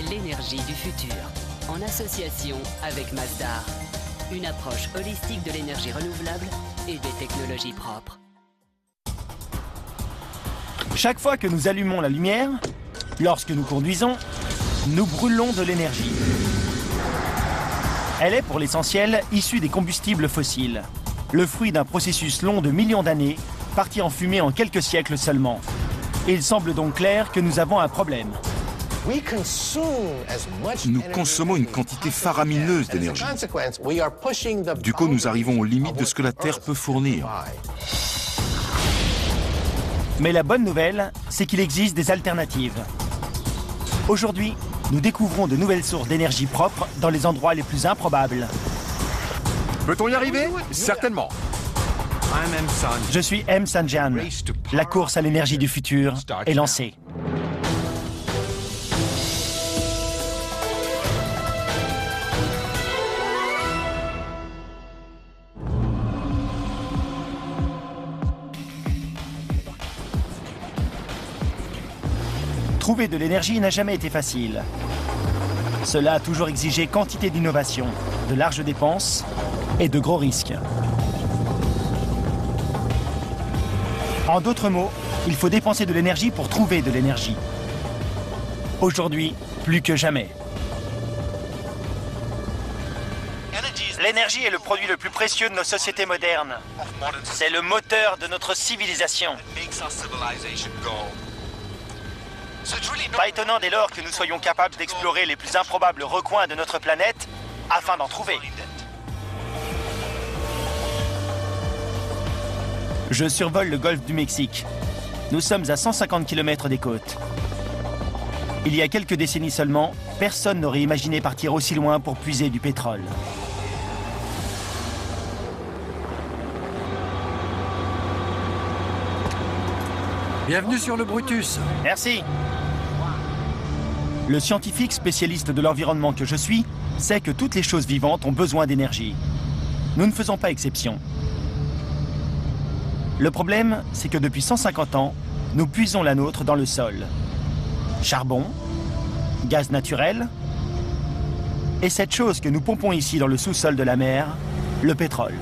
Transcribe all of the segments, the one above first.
l'énergie du futur, en association avec Masdar. Une approche holistique de l'énergie renouvelable et des technologies propres. Chaque fois que nous allumons la lumière, lorsque nous conduisons, nous brûlons de l'énergie. Elle est pour l'essentiel issue des combustibles fossiles, le fruit d'un processus long de millions d'années, parti en fumée en quelques siècles seulement. Il semble donc clair que nous avons un problème. Nous consommons une quantité faramineuse d'énergie. Du coup, nous arrivons aux limites de ce que la Terre peut fournir. Mais la bonne nouvelle, c'est qu'il existe des alternatives. Aujourd'hui, nous découvrons de nouvelles sources d'énergie propre dans les endroits les plus improbables. Peut-on y arriver? Certainement. Je suis M. Sanjan. La course à l'énergie du futur est lancée. Trouver de l'énergie n'a jamais été facile. Cela a toujours exigé quantité d'innovation, de larges dépenses et de gros risques. En d'autres mots, il faut dépenser de l'énergie pour trouver de l'énergie. Aujourd'hui, plus que jamais. L'énergie est le produit le plus précieux de nos sociétés modernes. C'est le moteur de notre civilisation. Pas étonnant dès lors que nous soyons capables d'explorer les plus improbables recoins de notre planète afin d'en trouver. Je survole le golfe du Mexique. Nous sommes à 150 km des côtes. Il y a quelques décennies seulement, personne n'aurait imaginé partir aussi loin pour puiser du pétrole. Bienvenue sur le Brutus. Merci. Le scientifique spécialiste de l'environnement que je suis sait que toutes les choses vivantes ont besoin d'énergie. Nous ne faisons pas exception. Le problème, c'est que depuis 150 ans, nous puisons la nôtre dans le sol. Charbon, gaz naturel, et cette chose que nous pompons ici dans le sous-sol de la mer, le pétrole.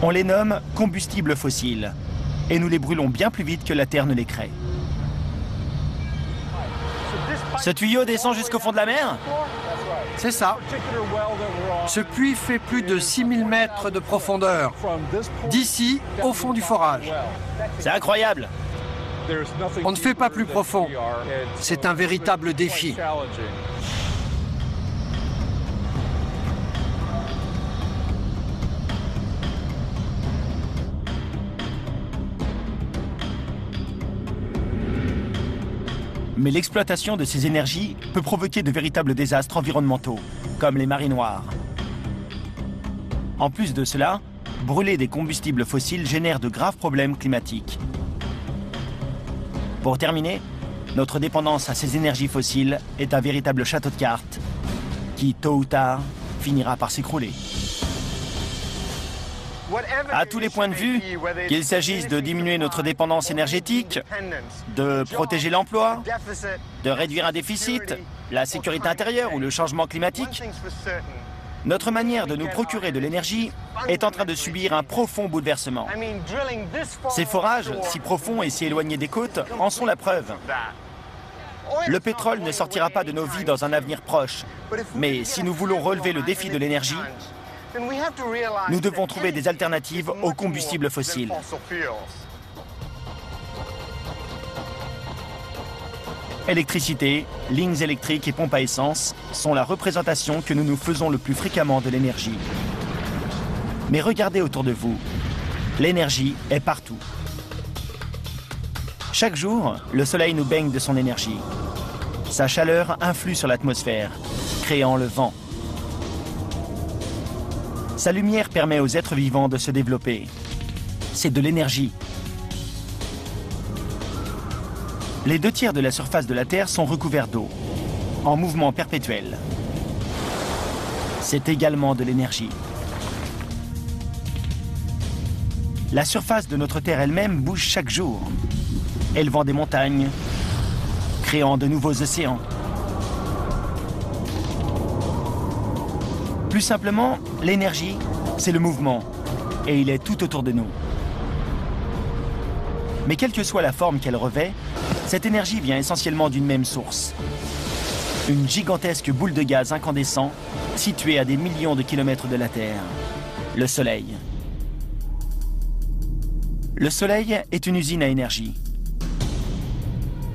On les nomme combustibles fossiles, et nous les brûlons bien plus vite que la Terre ne les crée. Ce tuyau descend jusqu'au fond de la mer? C'est ça. Ce puits fait plus de 6000 mètres de profondeur, d'ici au fond du forage. C'est incroyable. On ne fait pas plus profond. C'est un véritable défi. Mais l'exploitation de ces énergies peut provoquer de véritables désastres environnementaux, comme les marées noires. En plus de cela, brûler des combustibles fossiles génère de graves problèmes climatiques. Pour terminer, notre dépendance à ces énergies fossiles est un véritable château de cartes qui, tôt ou tard, finira par s'écrouler. À tous les points de vue, qu'il s'agisse de diminuer notre dépendance énergétique, de protéger l'emploi, de réduire un déficit, la sécurité intérieure ou le changement climatique, notre manière de nous procurer de l'énergie est en train de subir un profond bouleversement. Ces forages, si profonds et si éloignés des côtes, en sont la preuve. Le pétrole ne sortira pas de nos vies dans un avenir proche, mais si nous voulons relever le défi de l'énergie, nous devons trouver des alternatives aux combustibles fossiles. Électricité, lignes électriques et pompes à essence sont la représentation que nous nous faisons le plus fréquemment de l'énergie. Mais regardez autour de vous, l'énergie est partout. Chaque jour, le soleil nous baigne de son énergie. Sa chaleur influe sur l'atmosphère, créant le vent. Sa lumière permet aux êtres vivants de se développer. C'est de l'énergie. Les 2/3 de la surface de la Terre sont recouverts d'eau, en mouvement perpétuel. C'est également de l'énergie. La surface de notre Terre elle-même bouge chaque jour, élevant des montagnes, créant de nouveaux océans. Plus simplement, l'énergie, c'est le mouvement, et il est tout autour de nous. Mais quelle que soit la forme qu'elle revêt, cette énergie vient essentiellement d'une même source. Une gigantesque boule de gaz incandescent située à des millions de kilomètres de la Terre, le Soleil. Le Soleil est une usine à énergie.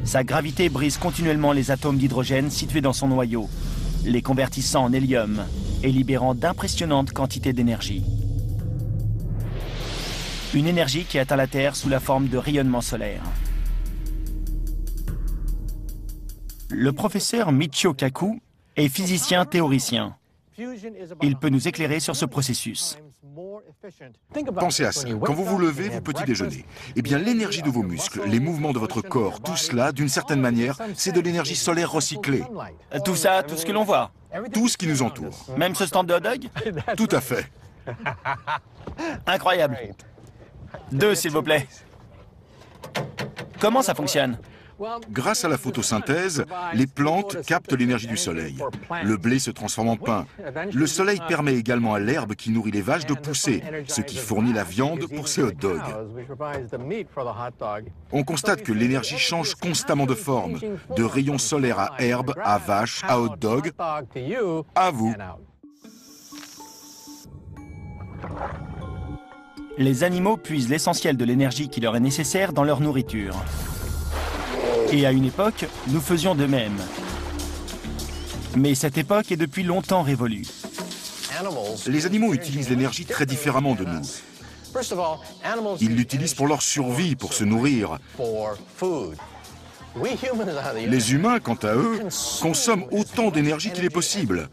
Sa gravité brise continuellement les atomes d'hydrogène situés dans son noyau, les convertissant en hélium et libérant d'impressionnantes quantités d'énergie. Une énergie qui atteint la Terre sous la forme de rayonnement solaire. Le professeur Michio Kaku est physicien théoricien. Il peut nous éclairer sur ce processus. Pensez à ça. Quand vous vous levez, vous petit déjeunez. Eh bien, l'énergie de vos muscles, les mouvements de votre corps, tout cela, d'une certaine manière, c'est de l'énergie solaire recyclée. Tout ça, tout ce que l'on voit. Tout ce qui nous entoure. Même ce stand de hot dog? Tout à fait. Incroyable. 2, s'il vous plaît. Comment ça fonctionne? Grâce à la photosynthèse, les plantes captent l'énergie du soleil. Le blé se transforme en pain. Le soleil permet également à l'herbe qui nourrit les vaches de pousser, ce qui fournit la viande pour ces hot dogs. On constate que l'énergie change constamment de forme, de rayons solaires à herbe, à vache, à hot dog, à vous. Les animaux puisent l'essentiel de l'énergie qui leur est nécessaire dans leur nourriture. Et à une époque, nous faisions de même. Mais cette époque est depuis longtemps révolue. Les animaux utilisent l'énergie très différemment de nous. Ils l'utilisent pour leur survie, pour se nourrir. Les humains, quant à eux, consomment autant d'énergie qu'il est possible.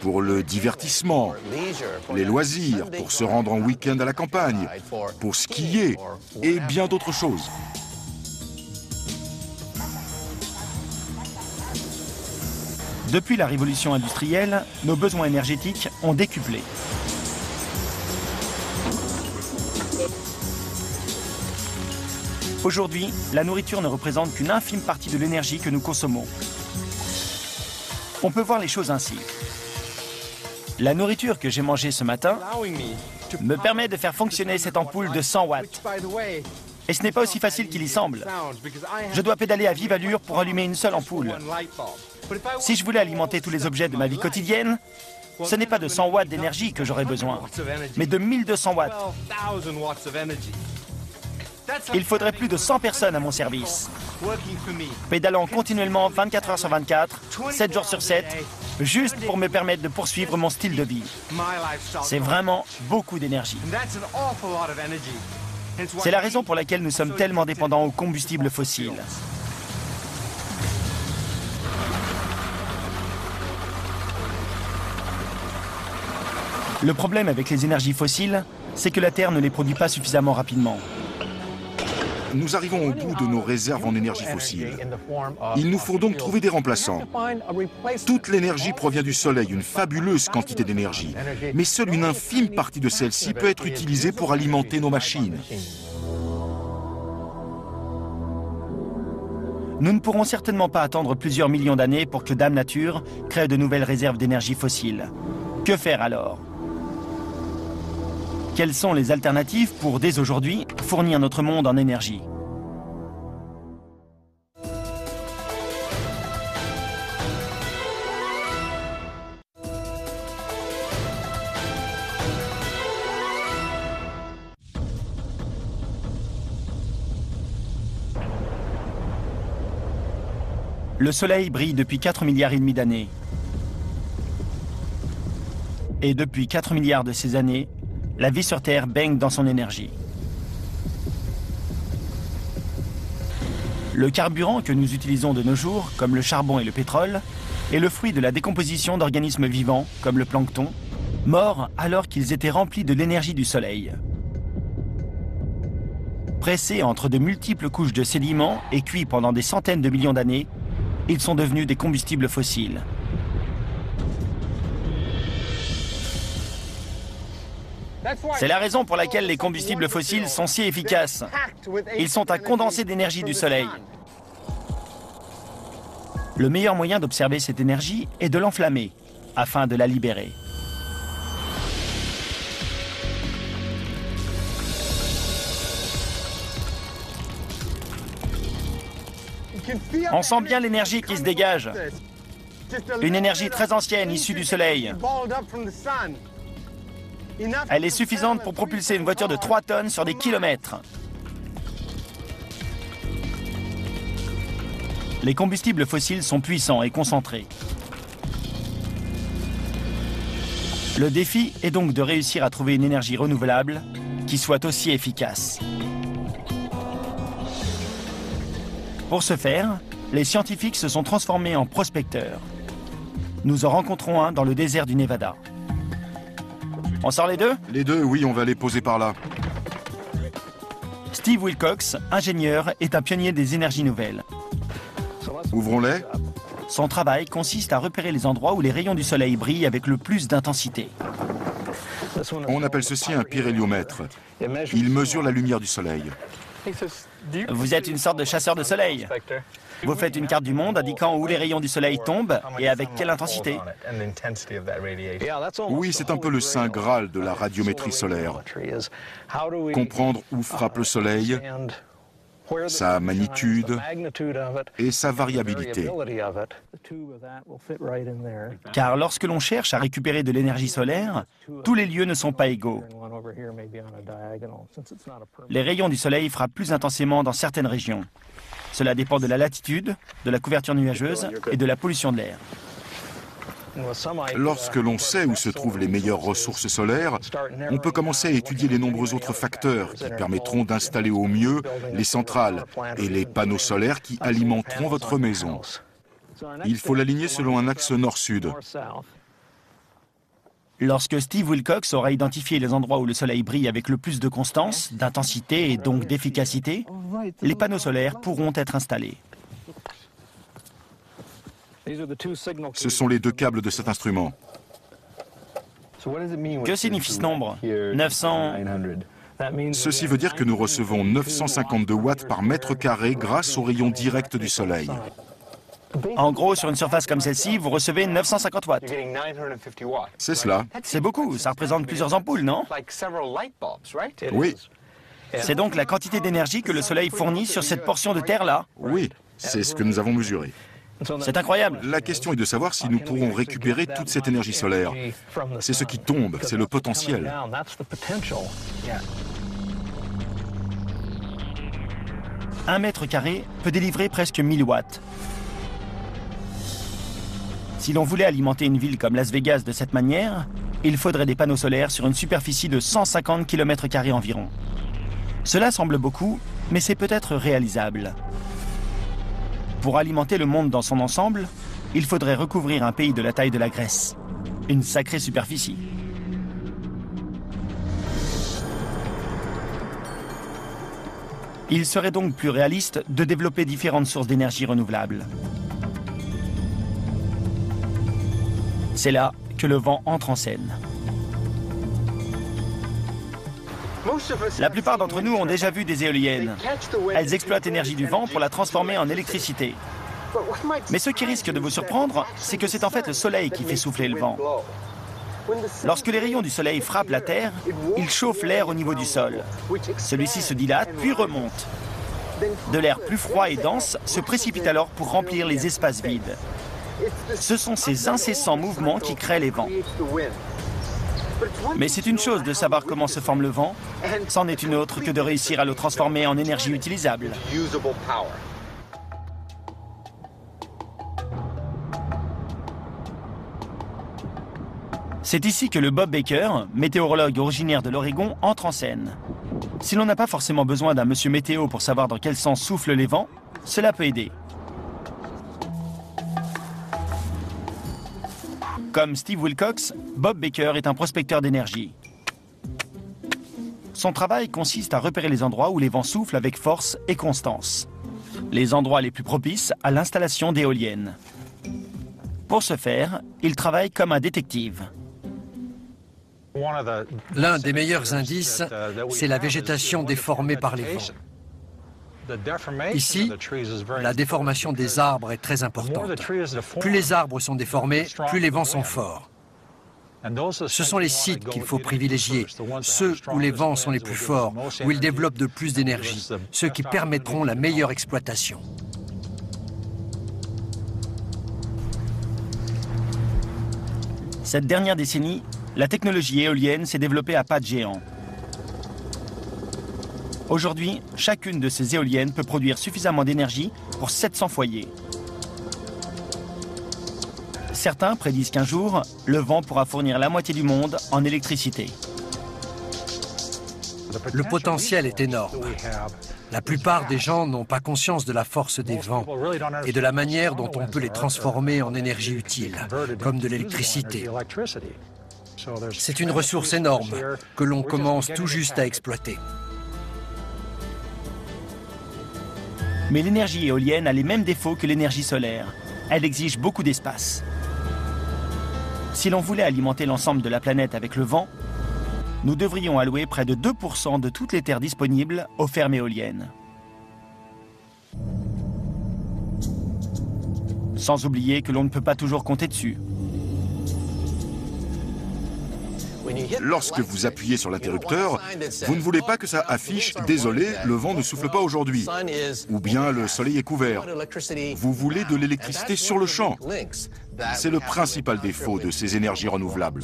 Pour le divertissement, les loisirs, pour se rendre en week-end à la campagne, pour skier et bien d'autres choses. Depuis la révolution industrielle, nos besoins énergétiques ont décuplé. Aujourd'hui, la nourriture ne représente qu'une infime partie de l'énergie que nous consommons. On peut voir les choses ainsi. La nourriture que j'ai mangée ce matin me permet de faire fonctionner cette ampoule de 100 watts. Et ce n'est pas aussi facile qu'il y semble. Je dois pédaler à vive allure pour allumer une seule ampoule. Si je voulais alimenter tous les objets de ma vie quotidienne, ce n'est pas de 100 watts d'énergie que j'aurais besoin, mais de 1200 watts. Il faudrait plus de 100 personnes à mon service, pédalant continuellement 24 heures sur 24, 7 jours sur 7, juste pour me permettre de poursuivre mon style de vie. C'est vraiment beaucoup d'énergie. C'est la raison pour laquelle nous sommes tellement dépendants aux combustibles fossiles. Le problème avec les énergies fossiles, c'est que la Terre ne les produit pas suffisamment rapidement. Nous arrivons au bout de nos réserves en énergie fossile. Il nous faut donc trouver des remplaçants. Toute l'énergie provient du Soleil, une fabuleuse quantité d'énergie. Mais seule une infime partie de celle-ci peut être utilisée pour alimenter nos machines. Nous ne pourrons certainement pas attendre plusieurs millions d'années pour que Dame Nature crée de nouvelles réserves d'énergie fossile. Que faire alors ? Quelles sont les alternatives pour, dès aujourd'hui, fournir notre monde en énergie ? Le Soleil brille depuis 4,5 milliards d'années. Et depuis 4 milliards de ces années, la vie sur Terre baigne dans son énergie. Le carburant que nous utilisons de nos jours, comme le charbon et le pétrole, est le fruit de la décomposition d'organismes vivants, comme le plancton, morts alors qu'ils étaient remplis de l'énergie du Soleil. Pressés entre de multiples couches de sédiments et cuits pendant des centaines de millions d'années, ils sont devenus des combustibles fossiles. C'est la raison pour laquelle les combustibles fossiles sont si efficaces. Ils sont un condensé d'énergie du Soleil. Le meilleur moyen d'observer cette énergie est de l'enflammer. afin de la libérer. On sent bien l'énergie qui se dégage. Une énergie très ancienne issue du Soleil. Elle est suffisante pour propulser une voiture de 3 tonnes sur des kilomètres. Les combustibles fossiles sont puissants et concentrés. Le défi est donc de réussir à trouver une énergie renouvelable qui soit aussi efficace. Pour ce faire, les scientifiques se sont transformés en prospecteurs. Nous en rencontrons un dans le désert du Nevada. On sort les deux? Les deux, oui, on va les poser par là. Steve Wilcox, ingénieur, est un pionnier des énergies nouvelles. Ouvrons-les. Son travail consiste à repérer les endroits où les rayons du soleil brillent avec le plus d'intensité. On appelle ceci un pyréliomètre. Il mesure la lumière du soleil. Vous êtes une sorte de chasseur de soleil. Vous faites une carte du monde indiquant où les rayons du soleil tombent et avec quelle intensité. Oui, c'est un peu le saint graal de la radiométrie solaire. Comprendre où frappe le soleil, sa magnitude et sa variabilité. Car lorsque l'on cherche à récupérer de l'énergie solaire, tous les lieux ne sont pas égaux. Les rayons du soleil frappent plus intensément dans certaines régions. Cela dépend de la latitude, de la couverture nuageuse et de la pollution de l'air. Lorsque l'on sait où se trouvent les meilleures ressources solaires, on peut commencer à étudier les nombreux autres facteurs qui permettront d'installer au mieux les centrales et les panneaux solaires qui alimenteront votre maison. Il faut l'aligner selon un axe nord-sud. Lorsque Steve Wilcox aura identifié les endroits où le soleil brille avec le plus de constance, d'intensité et donc d'efficacité, les panneaux solaires pourront être installés. Ce sont les deux câbles de cet instrument. Que signifie ce nombre? 900... Ceci veut dire que nous recevons 952 watts par mètre carré grâce aux rayons directs du soleil. En gros, sur une surface comme celle-ci, vous recevez 950 watts. C'est cela. C'est beaucoup, ça représente plusieurs ampoules, non? Oui, C'est donc la quantité d'énergie que le soleil fournit sur cette portion de terre-là. oui, c'est ce que nous avons mesuré. C'est incroyable. La question est de savoir si nous pourrons récupérer toute cette énergie solaire. C'est ce qui tombe, c'est le potentiel. Un mètre carré peut délivrer presque 1000 watts. Si l'on voulait alimenter une ville comme Las Vegas de cette manière, il faudrait des panneaux solaires sur une superficie de 150 km² environ. Cela semble beaucoup, mais c'est peut-être réalisable. Pour alimenter le monde dans son ensemble, il faudrait recouvrir un pays de la taille de la Grèce. Une sacrée superficie. Il serait donc plus réaliste de développer différentes sources d'énergie renouvelables. C'est là que le vent entre en scène. La plupart d'entre nous ont déjà vu des éoliennes. Elles exploitent l'énergie du vent pour la transformer en électricité. Mais ce qui risque de vous surprendre, c'est que c'est en fait le soleil qui fait souffler le vent. Lorsque les rayons du soleil frappent la Terre, ils chauffent l'air au niveau du sol. Celui-ci se dilate, puis remonte. De l'air plus froid et dense se précipite alors pour remplir les espaces vides. Ce sont ces incessants mouvements qui créent les vents. Mais c'est une chose de savoir comment se forme le vent, c'en est une autre que de réussir à le transformer en énergie utilisable. C'est ici que le Bob Baker, météorologue originaire de l'Oregon, entre en scène. Si l'on n'a pas forcément besoin d'un monsieur météo pour savoir dans quel sens soufflent les vents, cela peut aider. Comme Steve Wilcox, Bob Baker est un prospecteur d'énergie. Son travail consiste à repérer les endroits où les vents soufflent avec force et constance. Les endroits les plus propices à l'installation d'éoliennes. Pour ce faire, il travaille comme un détective. L'un des meilleurs indices, c'est la végétation déformée par les vents. Ici, la déformation des arbres est très importante. Plus les arbres sont déformés, plus les vents sont forts. Ce sont les sites qu'il faut privilégier, ceux où les vents sont les plus forts, où ils développent de plus d'énergie, ceux qui permettront la meilleure exploitation. Cette dernière décennie, la technologie éolienne s'est développée à pas de géant. Aujourd'hui, chacune de ces éoliennes peut produire suffisamment d'énergie pour 700 foyers. Certains prédisent qu'un jour, le vent pourra fournir la moitié du monde en électricité. Le potentiel est énorme. La plupart des gens n'ont pas conscience de la force des vents et de la manière dont on peut les transformer en énergie utile, comme de l'électricité. C'est une ressource énorme que l'on commence tout juste à exploiter. Mais l'énergie éolienne a les mêmes défauts que l'énergie solaire. Elle exige beaucoup d'espace. Si l'on voulait alimenter l'ensemble de la planète avec le vent, nous devrions allouer près de 2% de toutes les terres disponibles aux fermes éoliennes. Sans oublier que l'on ne peut pas toujours compter dessus. Lorsque vous appuyez sur l'interrupteur, vous ne voulez pas que ça affiche « Désolé, le vent ne souffle pas aujourd'hui » ou bien « Le soleil est couvert ». Vous voulez de l'électricité sur le champ. C'est le principal défaut de ces énergies renouvelables.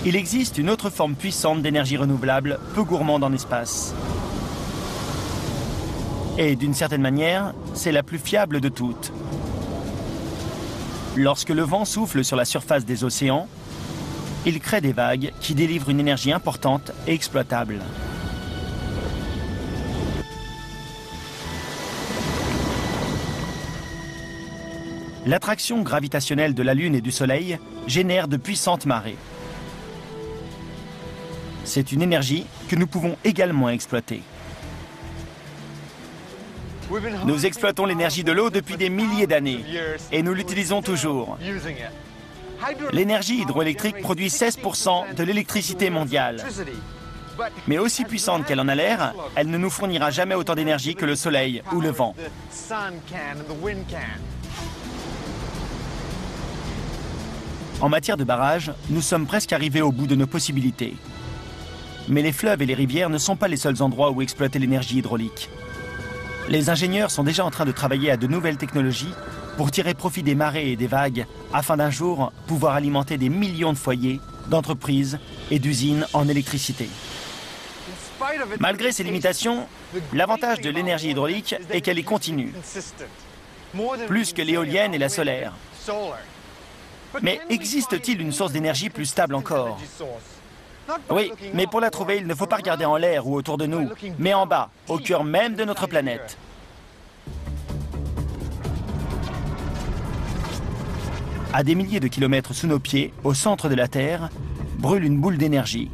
Il existe une autre forme puissante d'énergie renouvelable, peu gourmande en espace. Et d'une certaine manière, c'est la plus fiable de toutes. Lorsque le vent souffle sur la surface des océans, il crée des vagues qui délivrent une énergie importante et exploitable. L'attraction gravitationnelle de la Lune et du Soleil génère de puissantes marées. C'est une énergie que nous pouvons également exploiter. Nous exploitons l'énergie de l'eau depuis des milliers d'années et nous l'utilisons toujours. L'énergie hydroélectrique produit 16% de l'électricité mondiale. Mais aussi puissante qu'elle en a l'air, elle ne nous fournira jamais autant d'énergie que le soleil ou le vent. En matière de barrages, nous sommes presque arrivés au bout de nos possibilités. Mais les fleuves et les rivières ne sont pas les seuls endroits où exploiter l'énergie hydraulique. Les ingénieurs sont déjà en train de travailler à de nouvelles technologies pour tirer profit des marées et des vagues afin d'un jour pouvoir alimenter des millions de foyers, d'entreprises et d'usines en électricité. Malgré ces limitations, l'avantage de l'énergie hydraulique est qu'elle est continue, plus que l'éolienne et la solaire. Mais existe-t-il une source d'énergie plus stable encore ? Oui, mais pour la trouver, il ne faut pas regarder en l'air ou autour de nous, mais en bas, au cœur même de notre planète. À des milliers de kilomètres sous nos pieds, au centre de la Terre, brûle une boule d'énergie.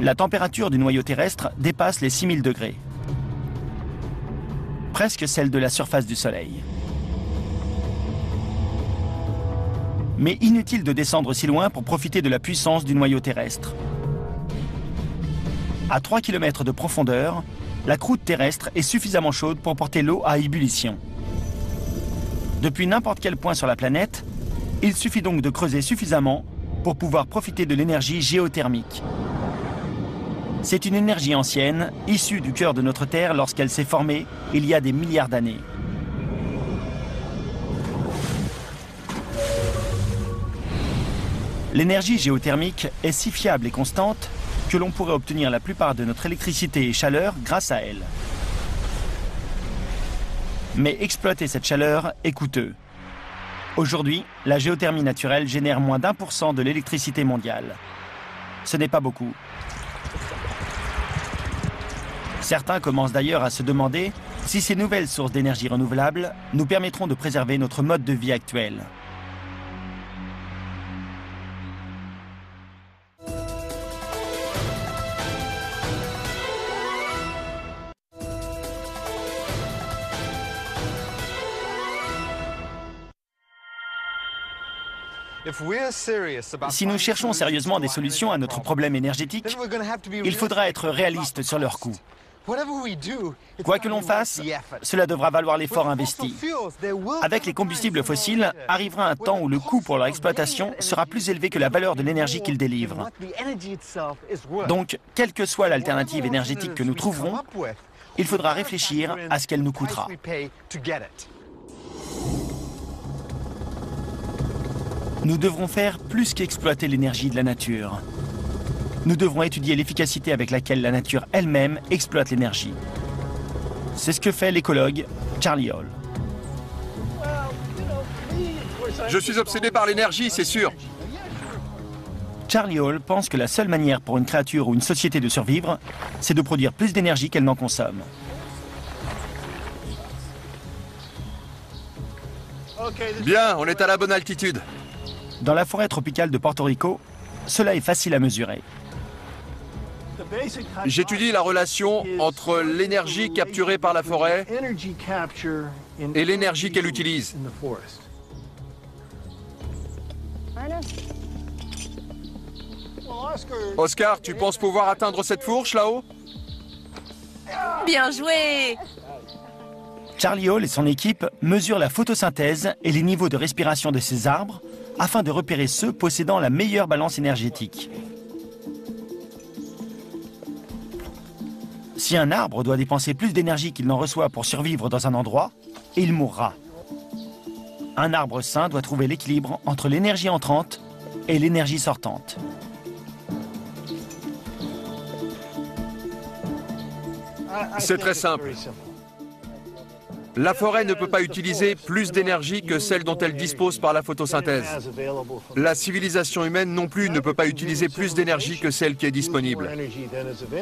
La température du noyau terrestre dépasse les 6000 degrés. Presque celle de la surface du Soleil. Mais inutile de descendre si loin pour profiter de la puissance du noyau terrestre. À 3 km de profondeur, la croûte terrestre est suffisamment chaude pour porter l'eau à ébullition. Depuis n'importe quel point sur la planète, il suffit donc de creuser suffisamment pour pouvoir profiter de l'énergie géothermique. C'est une énergie ancienne, issue du cœur de notre Terre lorsqu'elle s'est formée il y a des milliards d'années. L'énergie géothermique est si fiable et constante que l'on pourrait obtenir la plupart de notre électricité et chaleur grâce à elle. Mais exploiter cette chaleur est coûteux. Aujourd'hui, la géothermie naturelle génère moins d'1% de l'électricité mondiale. Ce n'est pas beaucoup. Certains commencent d'ailleurs à se demander si ces nouvelles sources d'énergie renouvelable nous permettront de préserver notre mode de vie actuel. Si nous cherchons sérieusement des solutions à notre problème énergétique, il faudra être réaliste sur leur coût. Quoi que l'on fasse, cela devra valoir l'effort investi. Avec les combustibles fossiles, arrivera un temps où le coût pour leur exploitation sera plus élevé que la valeur de l'énergie qu'ils délivrent. Donc, quelle que soit l'alternative énergétique que nous trouverons, il faudra réfléchir à ce qu'elle nous coûtera. Nous devrons faire plus qu'exploiter l'énergie de la nature. Nous devrons étudier l'efficacité avec laquelle la nature elle-même exploite l'énergie. C'est ce que fait l'écologue Charlie Hall. Je suis obsédé par l'énergie, c'est sûr. Charlie Hall pense que la seule manière pour une créature ou une société de survivre, c'est de produire plus d'énergie qu'elle n'en consomme. Bien, on est à la bonne altitude. Dans la forêt tropicale de Porto Rico, cela est facile à mesurer. J'étudie la relation entre l'énergie capturée par la forêt et l'énergie qu'elle utilise. Oscar, tu penses pouvoir atteindre cette fourche là-haut? Bien joué! Charlie Hall et son équipe mesurent la photosynthèse et les niveaux de respiration de ces arbres afin de repérer ceux possédant la meilleure balance énergétique. Si un arbre doit dépenser plus d'énergie qu'il n'en reçoit pour survivre dans un endroit, il mourra. Un arbre sain doit trouver l'équilibre entre l'énergie entrante et l'énergie sortante. C'est très simple. La forêt ne peut pas utiliser plus d'énergie que celle dont elle dispose par la photosynthèse. La civilisation humaine non plus ne peut pas utiliser plus d'énergie que celle qui est disponible.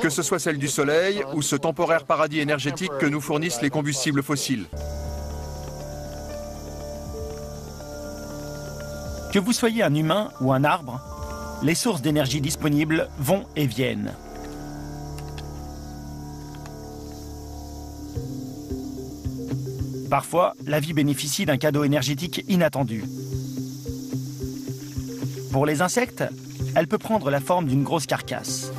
Que ce soit celle du soleil ou ce temporaire paradis énergétique que nous fournissent les combustibles fossiles. Que vous soyez un humain ou un arbre, les sources d'énergie disponibles vont et viennent. Parfois, la vie bénéficie d'un cadeau énergétique inattendu. Pour les insectes, elle peut prendre la forme d'une grosse carcasse.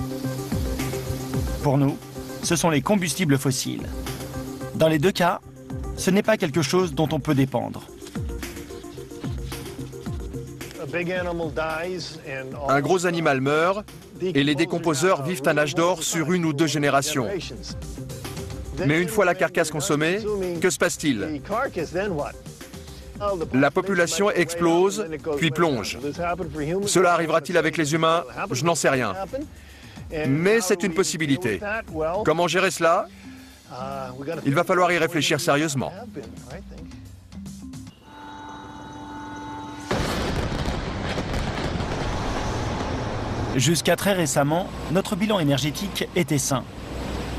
Pour nous, ce sont les combustibles fossiles. Dans les deux cas, ce n'est pas quelque chose dont on peut dépendre. Un gros animal meurt et les décomposeurs vivent un âge d'or sur 1 ou 2 générations. Mais une fois la carcasse consommée, que se passe-t-il? La population explose, puis plonge. Cela arrivera-t-il avec les humains? Je n'en sais rien. Mais c'est une possibilité. Comment gérer cela? Il va falloir y réfléchir sérieusement. Jusqu'à très récemment, notre bilan énergétique était sain.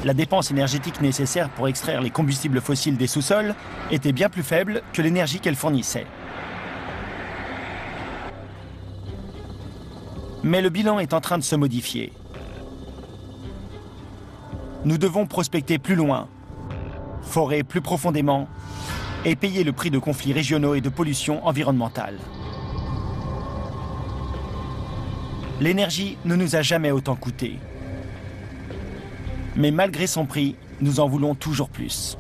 La dépense énergétique nécessaire pour extraire les combustibles fossiles des sous-sols était bien plus faible que l'énergie qu'elle fournissait. Mais le bilan est en train de se modifier. Nous devons prospecter plus loin, forer plus profondément et payer le prix de conflits régionaux et de pollution environnementale. L'énergie ne nous a jamais autant coûté. Mais malgré son prix, nous en voulons toujours plus.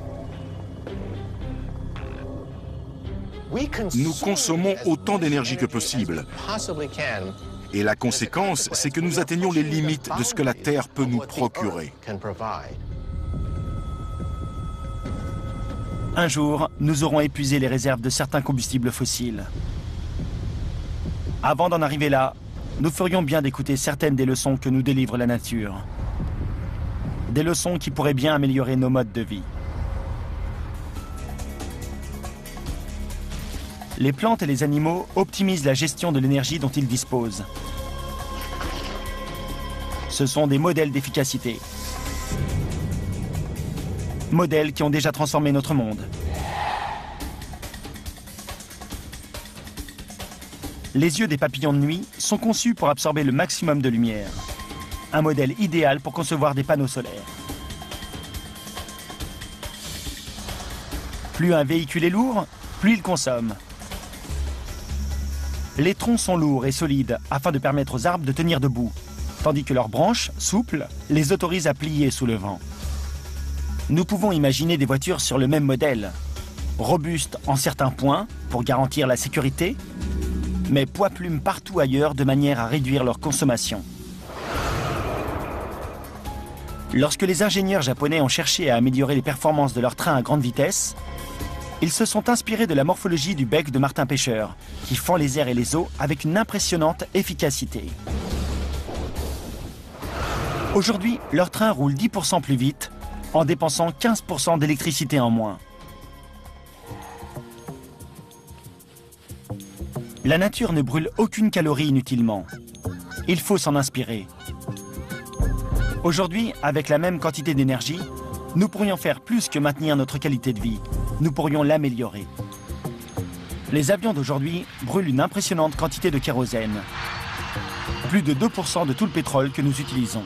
Nous consommons autant d'énergie que possible. Et la conséquence, c'est que nous atteignons les limites de ce que la Terre peut nous procurer. Un jour, nous aurons épuisé les réserves de certains combustibles fossiles. Avant d'en arriver là, nous ferions bien d'écouter certaines des leçons que nous délivre la nature. Des leçons qui pourraient bien améliorer nos modes de vie. Les plantes et les animaux optimisent la gestion de l'énergie dont ils disposent. Ce sont des modèles d'efficacité. Modèles qui ont déjà transformé notre monde. Les yeux des papillons de nuit sont conçus pour absorber le maximum de lumière. Un modèle idéal pour concevoir des panneaux solaires. Plus un véhicule est lourd, plus il consomme. Les troncs sont lourds et solides afin de permettre aux arbres de tenir debout, tandis que leurs branches, souples, les autorisent à plier sous le vent. Nous pouvons imaginer des voitures sur le même modèle, robustes en certains points pour garantir la sécurité, mais poids-plumes partout ailleurs de manière à réduire leur consommation. Lorsque les ingénieurs japonais ont cherché à améliorer les performances de leurs trains à grande vitesse, ils se sont inspirés de la morphologie du bec de martin-pêcheur, qui fend les airs et les eaux avec une impressionnante efficacité. Aujourd'hui, leurs trains roulent 10% plus vite, en dépensant 15% d'électricité en moins. La nature ne brûle aucune calorie inutilement. Il faut s'en inspirer. Aujourd'hui, avec la même quantité d'énergie, nous pourrions faire plus que maintenir notre qualité de vie. Nous pourrions l'améliorer. Les avions d'aujourd'hui brûlent une impressionnante quantité de kérosène. Plus de 2% de tout le pétrole que nous utilisons.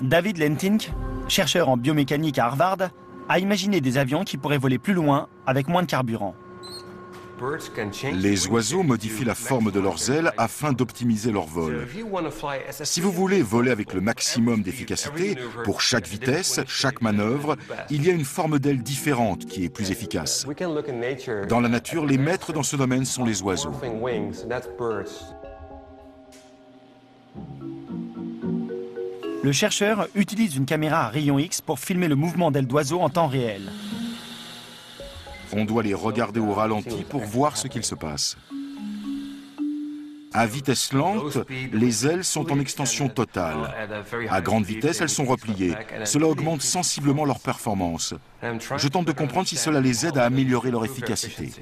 David Lentink, chercheur en biomécanique à Harvard, a imaginé des avions qui pourraient voler plus loin avec moins de carburant. Les oiseaux modifient la forme de leurs ailes afin d'optimiser leur vol. Si vous voulez voler avec le maximum d'efficacité, pour chaque vitesse, chaque manœuvre, il y a une forme d'aile différente qui est plus efficace. Dans la nature, les maîtres dans ce domaine sont les oiseaux. Le chercheur utilise une caméra à rayons X pour filmer le mouvement d'ailes d'oiseaux en temps réel. On doit les regarder au ralenti pour voir ce qu'il se passe. À vitesse lente, les ailes sont en extension totale. À grande vitesse, elles sont repliées. Cela augmente sensiblement leur performance. Je tente de comprendre si cela les aide à améliorer leur efficacité.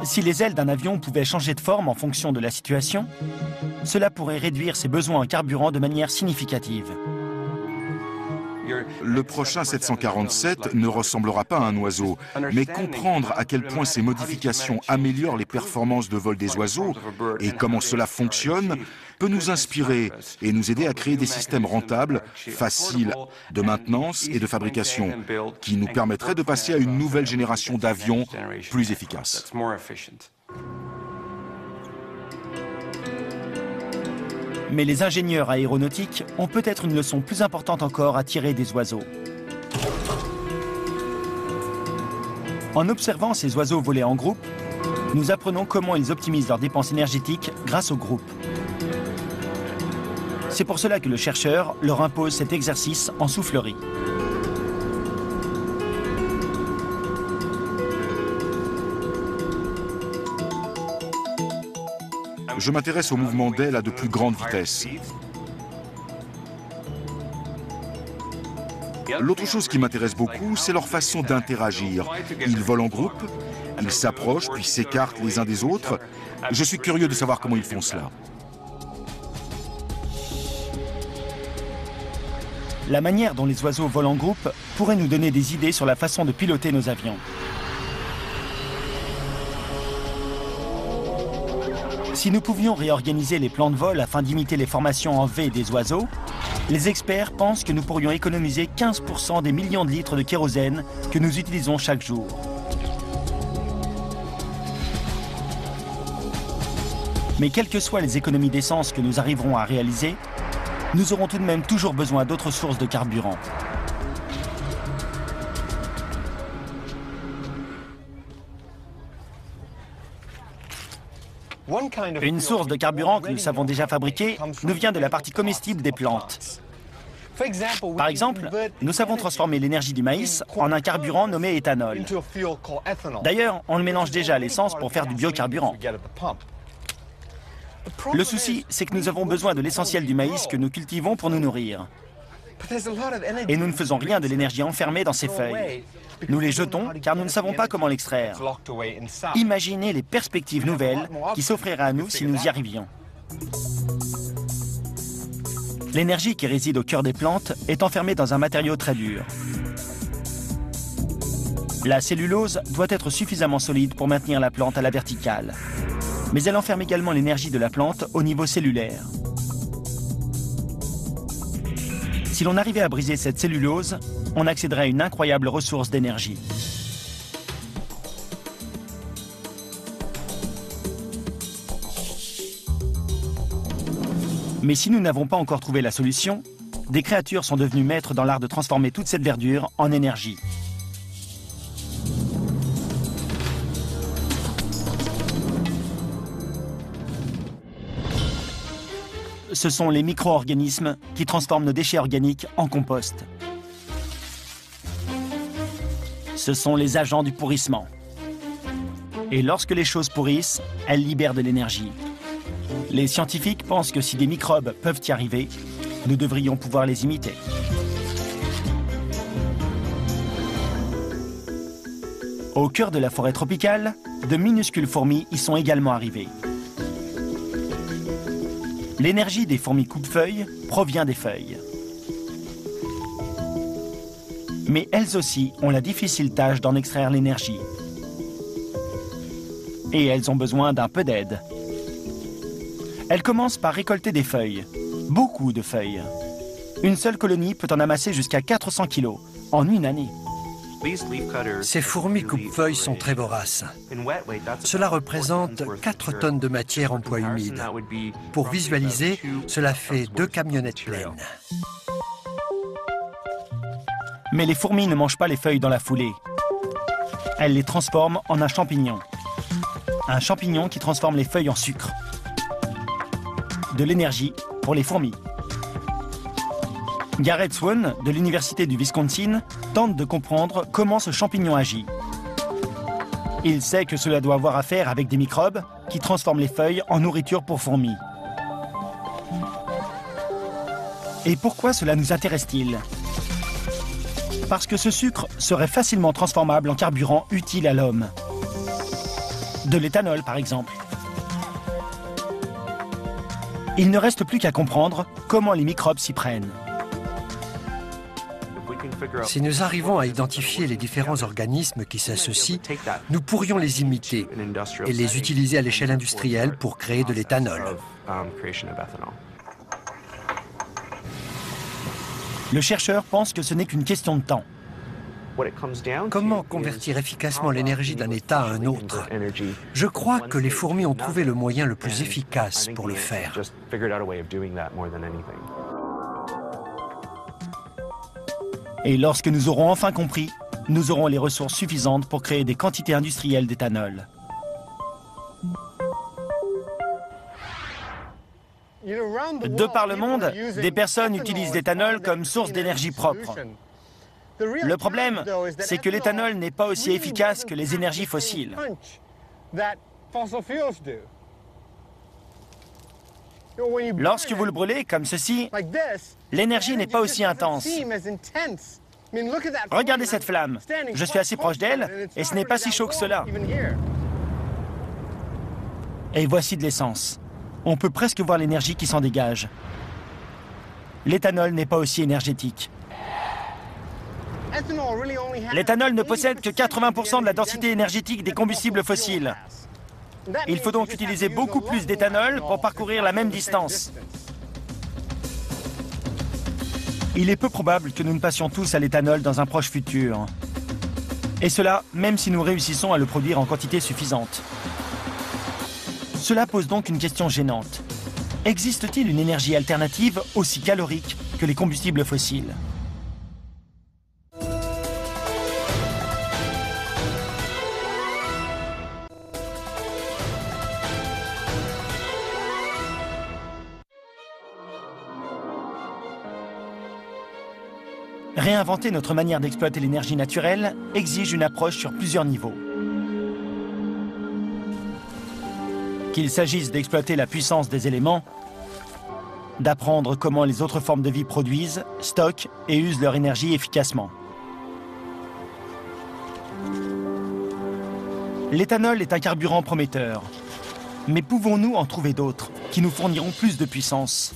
Si les ailes d'un avion pouvaient changer de forme en fonction de la situation, cela pourrait réduire ses besoins en carburant de manière significative. Le prochain 747 ne ressemblera pas à un oiseau, mais comprendre à quel point ces modifications améliorent les performances de vol des oiseaux et comment cela fonctionne peut nous inspirer et nous aider à créer des systèmes rentables, faciles de maintenance et de fabrication, qui nous permettraient de passer à une nouvelle génération d'avions plus efficaces. Mais les ingénieurs aéronautiques ont peut-être une leçon plus importante encore à tirer des oiseaux. En observant ces oiseaux voler en groupe, nous apprenons comment ils optimisent leurs dépenses énergétiques grâce au groupe. C'est pour cela que le chercheur leur impose cet exercice en soufflerie. Je m'intéresse au mouvement d'ailes à de plus grande vitesse. L'autre chose qui m'intéresse beaucoup, c'est leur façon d'interagir. Ils volent en groupe, ils s'approchent puis s'écartent les uns des autres. Je suis curieux de savoir comment ils font cela. La manière dont les oiseaux volent en groupe pourrait nous donner des idées sur la façon de piloter nos avions. Si nous pouvions réorganiser les plans de vol afin d'imiter les formations en V des oiseaux, les experts pensent que nous pourrions économiser 15% des millions de litres de kérosène que nous utilisons chaque jour. Mais quelles que soient les économies d'essence que nous arriverons à réaliser, nous aurons tout de même toujours besoin d'autres sources de carburant. Une source de carburant que nous savons déjà fabriquer nous vient de la partie comestible des plantes. Par exemple, nous savons transformer l'énergie du maïs en un carburant nommé éthanol. D'ailleurs, on le mélange déjà à l'essence pour faire du biocarburant. Le souci, c'est que nous avons besoin de l'essentiel du maïs que nous cultivons pour nous nourrir. Et nous ne faisons rien de l'énergie enfermée dans ces feuilles. Nous les jetons car nous ne savons pas comment l'extraire. Imaginez les perspectives nouvelles qui s'offriraient à nous si nous y arrivions. L'énergie qui réside au cœur des plantes est enfermée dans un matériau très dur. La cellulose doit être suffisamment solide pour maintenir la plante à la verticale. Mais elle enferme également l'énergie de la plante au niveau cellulaire. Si l'on arrivait à briser cette cellulose, on accéderait à une incroyable ressource d'énergie. Mais si nous n'avons pas encore trouvé la solution, des créatures sont devenues maîtres dans l'art de transformer toute cette verdure en énergie. Ce sont les micro-organismes qui transforment nos déchets organiques en compost. Ce sont les agents du pourrissement. Et lorsque les choses pourrissent, elles libèrent de l'énergie. Les scientifiques pensent que si des microbes peuvent y arriver, nous devrions pouvoir les imiter. Au cœur de la forêt tropicale, de minuscules fourmis y sont également arrivées. L'énergie des fourmis coupe-feuilles provient des feuilles. Mais elles aussi ont la difficile tâche d'en extraire l'énergie. Et elles ont besoin d'un peu d'aide. Elles commencent par récolter des feuilles, beaucoup de feuilles. Une seule colonie peut en amasser jusqu'à 400 kilos en une année. Ces fourmis coupe-feuilles sont très voraces. Cela représente 4 tonnes de matière en poids humide. Pour visualiser, cela fait 2 camionnettes pleines. Mais les fourmis ne mangent pas les feuilles dans la foulée. Elles les transforment en un champignon. Un champignon qui transforme les feuilles en sucre. De l'énergie pour les fourmis. Garrett Swan, de l'Université du Wisconsin, tente de comprendre comment ce champignon agit. Il sait que cela doit avoir à faire avec des microbes qui transforment les feuilles en nourriture pour fourmis. Et pourquoi cela nous intéresse-t-il? Parce que ce sucre serait facilement transformable en carburant utile à l'homme. De l'éthanol, par exemple. Il ne reste plus qu'à comprendre comment les microbes s'y prennent. Si nous arrivons à identifier les différents organismes qui s'associent, nous pourrions les imiter et les utiliser à l'échelle industrielle pour créer de l'éthanol. Le chercheur pense que ce n'est qu'une question de temps. Comment convertir efficacement l'énergie d'un état à un autre? Je crois que les fourmis ont trouvé le moyen le plus efficace pour le faire. Et lorsque nous aurons enfin compris, nous aurons les ressources suffisantes pour créer des quantités industrielles d'éthanol. De par le monde, des personnes utilisent l'éthanol comme source d'énergie propre. Le problème, c'est que l'éthanol n'est pas aussi efficace que les énergies fossiles. Lorsque vous le brûlez comme ceci, l'énergie n'est pas aussi intense. Regardez cette flamme. Je suis assez proche d'elle et ce n'est pas si chaud que cela. Et voici de l'essence. On peut presque voir l'énergie qui s'en dégage. L'éthanol n'est pas aussi énergétique. L'éthanol ne possède que 80% de la densité énergétique des combustibles fossiles. Il faut donc utiliser beaucoup plus d'éthanol pour parcourir la même distance. Il est peu probable que nous ne passions tous à l'éthanol dans un proche futur. Et cela, même si nous réussissons à le produire en quantité suffisante. Cela pose donc une question gênante. Existe-t-il une énergie alternative aussi calorique que les combustibles fossiles ? Réinventer notre manière d'exploiter l'énergie naturelle exige une approche sur plusieurs niveaux. Qu'il s'agisse d'exploiter la puissance des éléments, d'apprendre comment les autres formes de vie produisent, stockent et usent leur énergie efficacement. L'éthanol est un carburant prometteur. Mais pouvons-nous en trouver d'autres qui nous fourniront plus de puissance ?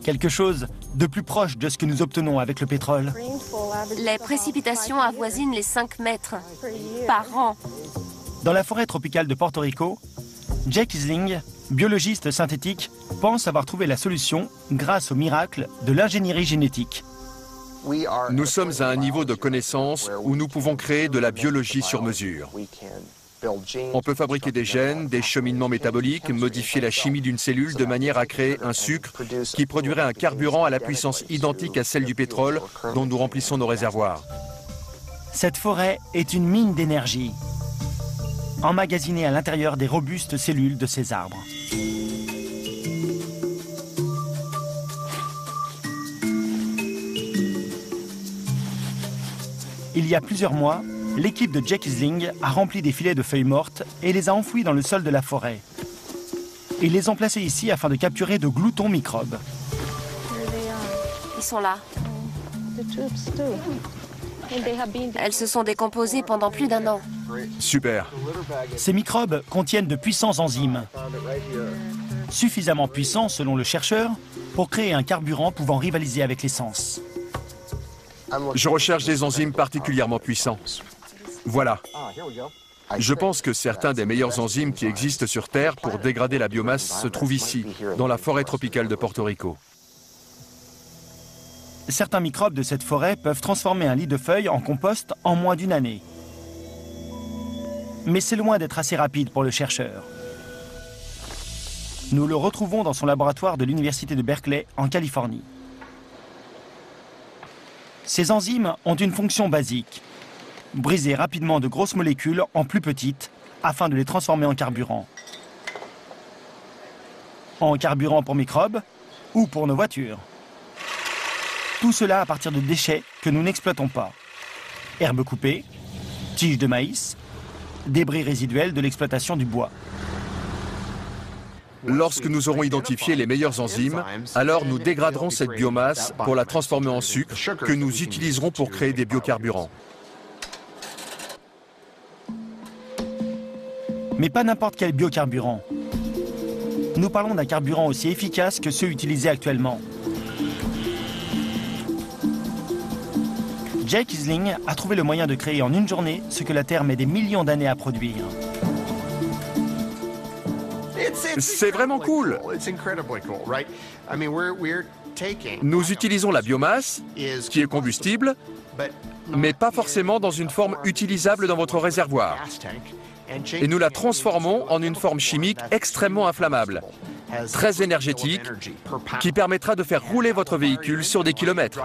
Quelque chose de plus proche de ce que nous obtenons avec le pétrole. Les précipitations avoisinent les 5 mètres par an. Dans la forêt tropicale de Porto Rico, Jake Isling biologistes synthétiques pensent avoir trouvé la solution grâce au miracle de l'ingénierie génétique. Nous sommes à un niveau de connaissance où nous pouvons créer de la biologie sur mesure. On peut fabriquer des gènes, des cheminements métaboliques, modifier la chimie d'une cellule de manière à créer un sucre qui produirait un carburant à la puissance identique à celle du pétrole dont nous remplissons nos réservoirs. Cette forêt est une mine d'énergie, emmagasinée à l'intérieur des robustes cellules de ces arbres. Il y a plusieurs mois, l'équipe de Jake Isling a rempli des filets de feuilles mortes et les a enfouis dans le sol de la forêt. Ils les ont placés ici afin de capturer de gloutons microbes. Ils sont là. Elles se sont décomposées pendant plus d'1 an. Super. Ces microbes contiennent de puissants enzymes, suffisamment puissants selon le chercheur pour créer un carburant pouvant rivaliser avec l'essence. Je recherche des enzymes particulièrement puissants. Voilà. Je pense que certains des meilleurs enzymes qui existent sur Terre pour dégrader la biomasse se trouvent ici, dans la forêt tropicale de Porto Rico. Certains microbes de cette forêt peuvent transformer un lit de feuilles en compost en moins d'1 année. Mais c'est loin d'être assez rapide pour le chercheur. Nous le retrouvons dans son laboratoire de l'Université de Berkeley, en Californie. Ces enzymes ont une fonction basique: briser rapidement de grosses molécules en plus petites afin de les transformer en carburant. En carburant pour microbes ou pour nos voitures. Tout cela à partir de déchets que nous n'exploitons pas. Herbes coupées, tiges de maïs, débris résiduels de l'exploitation du bois. Lorsque nous aurons identifié les meilleures enzymes, alors nous dégraderons cette biomasse pour la transformer en sucre que nous utiliserons pour créer des biocarburants. Mais pas n'importe quel biocarburant. Nous parlons d'un carburant aussi efficace que ceux utilisés actuellement. Jake Isling a trouvé le moyen de créer en une journée ce que la Terre met des millions d'années à produire. C'est vraiment cool. Nous utilisons la biomasse, qui est combustible, mais pas forcément dans une forme utilisable dans votre réservoir. Et nous la transformons en une forme chimique extrêmement inflammable, très énergétique, qui permettra de faire rouler votre véhicule sur des kilomètres.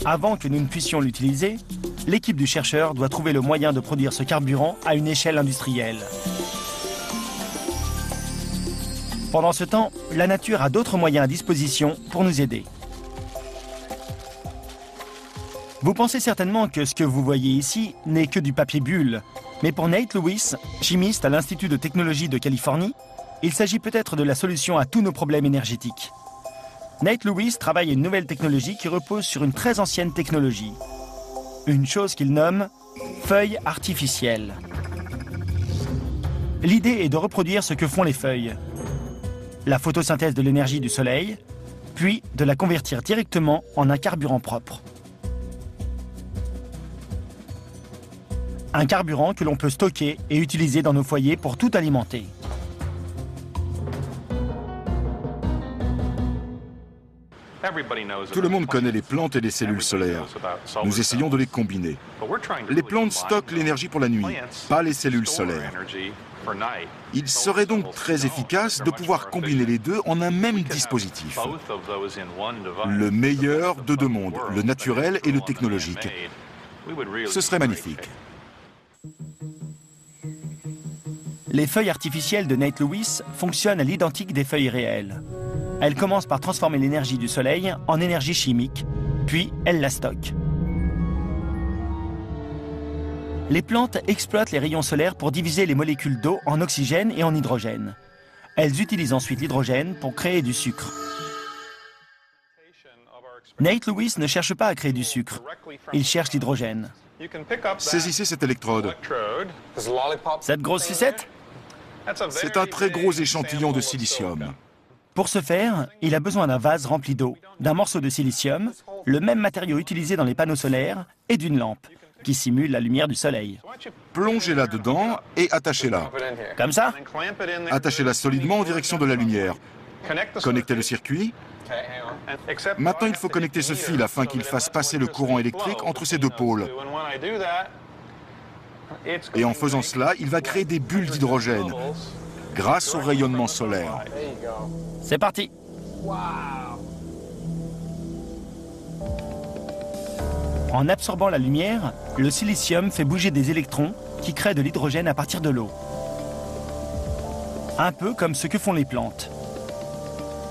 Avant que nous ne puissions l'utiliser, l'équipe du chercheur doit trouver le moyen de produire ce carburant à une échelle industrielle. Pendant ce temps, la nature a d'autres moyens à disposition pour nous aider. Vous pensez certainement que ce que vous voyez ici n'est que du papier bulle, mais pour Nate Lewis, chimiste à l'Institut de technologie de Californie, il s'agit peut-être de la solution à tous nos problèmes énergétiques. Nate Lewis travaille à une nouvelle technologie qui repose sur une très ancienne technologie. Une chose qu'il nomme feuilles artificielles. L'idée est de reproduire ce que font les feuilles. La photosynthèse de l'énergie du soleil, puis de la convertir directement en un carburant propre. Un carburant que l'on peut stocker et utiliser dans nos foyers pour tout alimenter. Tout le monde connaît les plantes et les cellules solaires. Nous essayons de les combiner. Les plantes stockent l'énergie pour la nuit, pas les cellules solaires. Il serait donc très efficace de pouvoir combiner les deux en un même dispositif. Le meilleur de deux mondes, le naturel et le technologique. Ce serait magnifique. Les feuilles artificielles de Nate Lewis fonctionnent à l'identique des feuilles réelles. Elles commencent par transformer l'énergie du soleil en énergie chimique, puis elles la stockent. Les plantes exploitent les rayons solaires pour diviser les molécules d'eau en oxygène et en hydrogène. Elles utilisent ensuite l'hydrogène pour créer du sucre. Nate Lewis ne cherche pas à créer du sucre, il cherche l'hydrogène. Saisissez cette électrode. Cette grosse sucette? C'est un très gros échantillon de silicium. Pour ce faire, il a besoin d'un vase rempli d'eau, d'un morceau de silicium, le même matériau utilisé dans les panneaux solaires, et d'une lampe. qui simule la lumière du soleil. Plongez-la dedans et attachez-la. Comme ça? Attachez-la solidement en direction de la lumière. Connectez le circuit. Maintenant, il faut connecter ce fil afin qu'il fasse passer le courant électrique entre ces deux pôles. Et en faisant cela, il va créer des bulles d'hydrogène grâce au rayonnement solaire. C'est parti! En absorbant la lumière, le silicium fait bouger des électrons qui créent de l'hydrogène à partir de l'eau. Un peu comme ce que font les plantes.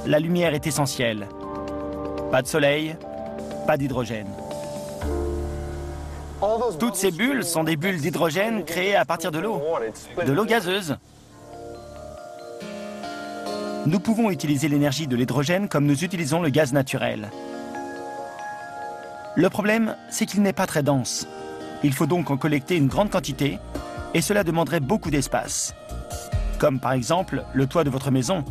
La lumière est essentielle. Pas de soleil, pas d'hydrogène. Toutes ces bulles sont des bulles d'hydrogène créées à partir de l'eau gazeuse. Nous pouvons utiliser l'énergie de l'hydrogène comme nous utilisons le gaz naturel. Le problème, c'est qu'il n'est pas très dense. Il faut donc en collecter une grande quantité et cela demanderait beaucoup d'espace. Comme par exemple le toit de votre maison.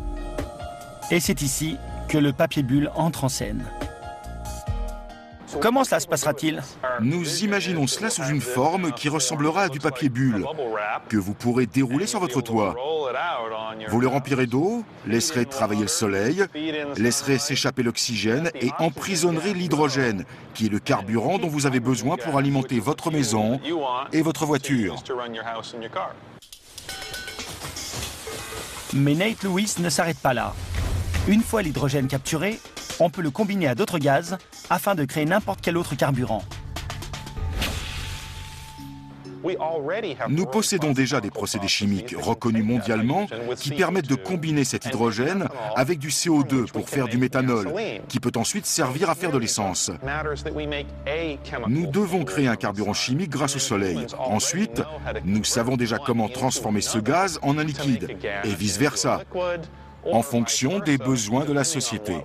Et c'est ici que le papier bulle entre en scène. Comment cela se passera-t-il? Nous imaginons cela sous une forme qui ressemblera à du papier bulle, que vous pourrez dérouler sur votre toit. Vous le remplirez d'eau, laisserez travailler le soleil, laisserez s'échapper l'oxygène et emprisonnerez l'hydrogène, qui est le carburant dont vous avez besoin pour alimenter votre maison et votre voiture. Mais Nate Lewis ne s'arrête pas là. Une fois l'hydrogène capturé, on peut le combiner à d'autres gaz afin de créer n'importe quel autre carburant. Nous possédons déjà des procédés chimiques reconnus mondialement qui permettent de combiner cet hydrogène avec du CO2 pour faire du méthanol, qui peut ensuite servir à faire de l'essence. Nous devons créer un carburant chimique grâce au soleil. Ensuite, nous savons déjà comment transformer ce gaz en un liquide, et vice-versa, en fonction des besoins de la société.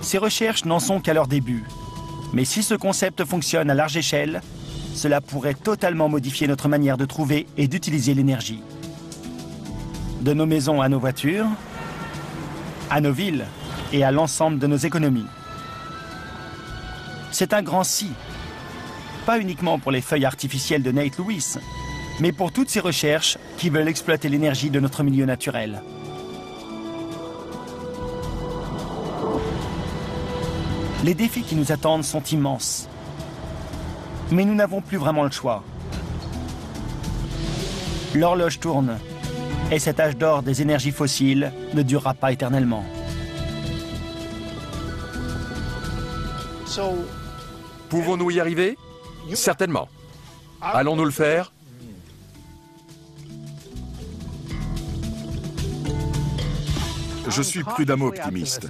Ces recherches n'en sont qu'à leur début. Mais si ce concept fonctionne à large échelle, cela pourrait totalement modifier notre manière de trouver et d'utiliser l'énergie. De nos maisons à nos voitures, à nos villes et à l'ensemble de nos économies. C'est un grand si. Pas uniquement pour les feuilles artificielles de Nate Lewis, mais pour toutes ces recherches qui veulent exploiter l'énergie de notre milieu naturel. Les défis qui nous attendent sont immenses. Mais nous n'avons plus vraiment le choix. L'horloge tourne, et cet âge d'or des énergies fossiles ne durera pas éternellement. Pouvons-nous y arriver? Certainement. Allons-nous le faire? Je suis prudemment optimiste.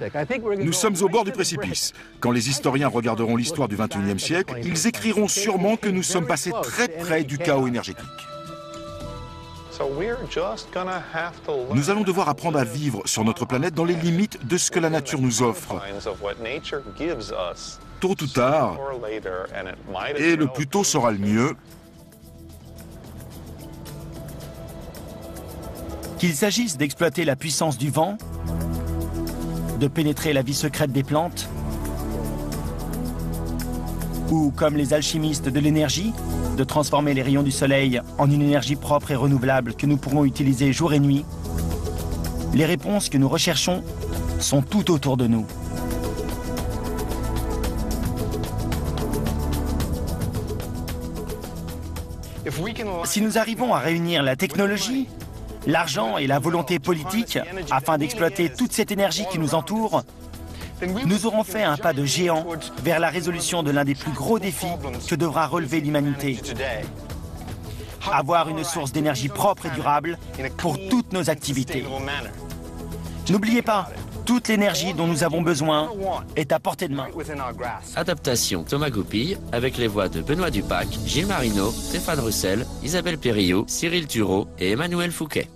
Nous sommes au bord du précipice. Quand les historiens regarderont l'histoire du XXIe siècle, ils écriront sûrement que nous sommes passés très près du chaos énergétique. Nous allons devoir apprendre à vivre sur notre planète dans les limites de ce que la nature nous offre. Tôt ou tard, et le plus tôt sera le mieux, qu'il s'agisse d'exploiter la puissance du vent, de pénétrer la vie secrète des plantes, ou comme les alchimistes de l'énergie, de transformer les rayons du soleil en une énergie propre et renouvelable que nous pourrons utiliser jour et nuit, les réponses que nous recherchons sont tout autour de nous. Si nous arrivons à réunir la technologie, l'argent et la volonté politique afin d'exploiter toute cette énergie qui nous entoure, nous aurons fait un pas de géant vers la résolution de l'un des plus gros défis que devra relever l'humanité. Avoir une source d'énergie propre et durable pour toutes nos activités. N'oubliez pas, toute l'énergie dont nous avons besoin est à portée de main. Adaptation Thomas Goupil avec les voix de Benoît Dupac, Gilles Marino, Stéphane Russell, Isabelle Périllot, Cyril Thureau et Emmanuel Fouquet.